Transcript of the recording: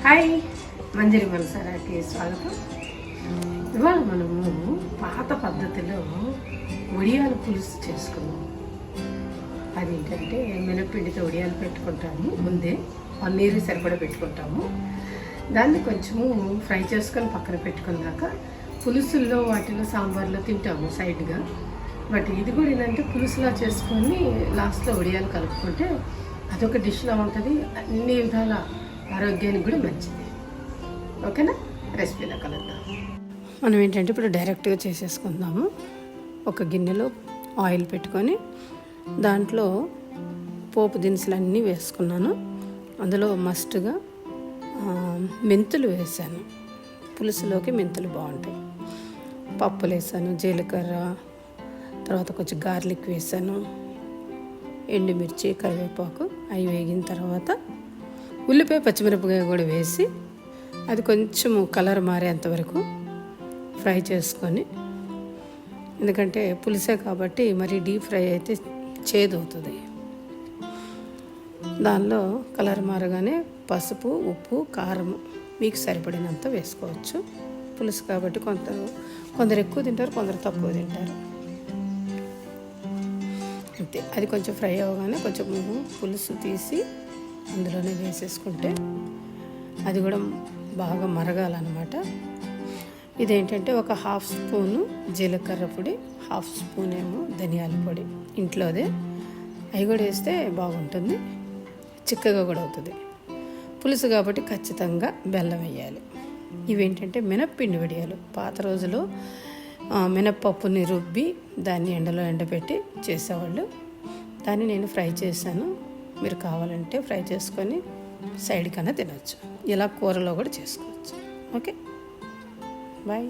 Hi, మంజరి మనసారాకి స్వాగతం. ఇవాళ మనము పాత పద్ధతిలో వడియాలు పులుసు చేసుకున్నాం. అదేంటంటే మినప్పిండితో వడియాలు పెట్టుకుంటాము, ముందే పన్నీరు సరిపడా పెట్టుకుంటాము. దాన్ని కొంచెము ఫ్రై చేసుకొని పక్కన పెట్టుకున్నాక పులుసుల్లో వాటిలో సాంబార్లో తింటాము సైడ్గా. బట్ ఇది కూడా ఏంటంటే పులుసులా చేసుకొని లాస్ట్లో వడియాలు కలుపుకుంటే అదొక డిష్లా ఉంటుంది. అన్ని విధాల ఆరోగ్యానికి కూడా మంచిది. ఓకేనా? రెసిపీలో కలుద్దాం. మనం ఏంటంటే ఇప్పుడు డైరెక్ట్గా చేసేసుకుందాము. ఒక గిన్నెలో ఆయిల్ పెట్టుకొని దాంట్లో పోపు దినుసులు అన్నీ వేసుకున్నాను. అందులో మస్ట్గా మెంతులు వేసాను. పులుసులోకి మెంతులు బాగుంటాయి. పప్పులు వేసాను, జీలకర్ర, తర్వాత కొంచెం గార్లిక్ వేసాను, ఎండుమిర్చి, కరివేపాకు. అవి వేగిన తర్వాత ఉల్లిపాయ, పచ్చిమిరపకాయ కూడా వేసి అది కొంచెము కలర్ మారేంత వరకు ఫ్రై చేసుకొని, ఎందుకంటే పులుసే కాబట్టి మరి డీప్ ఫ్రై అయితే చేదు అవుతుంది. దానిలో కలర్ మారగానే పసుపు, ఉప్పు, కారం మీకు సరిపడినంత వేసుకోవచ్చు. పులుసు కాబట్టి కొందరు ఎక్కువ తింటారు, కొందరు తక్కువ తింటారు. అంతే. అది కొంచెం ఫ్రై అవ్వగానే కొంచెం పులుసు తీసి అందులోనే వేసేసుకుంటే అది కూడా బాగా మరగాలన్నమాట. ఇదేంటంటే ఒక హాఫ్ స్పూను జీలకర్ర పొడి, హాఫ్ స్పూన్ ఏమో ధనియాల పొడి ఇంట్లోదే. అవి కూడా వేస్తే బాగుంటుంది, చిక్కగా కూడా అవుతుంది. పులుసు కాబట్టి ఖచ్చితంగా బెల్లం వేయాలి. ఇవేంటంటే మినప్పిండి వడియాలు. పాత రోజులో మినప్పప్పుని రుబ్బి దాన్ని ఎండలో ఎండబెట్టి చేసేవాళ్ళు. దాన్ని నేను ఫ్రై చేశాను. మీరు కావాలంటే ఫ్రై చేసుకొని సైడ్ కన్నా తినచ్చు. ఇలా కూరలో కూడా చేసుకోవచ్చు. Okay, bye.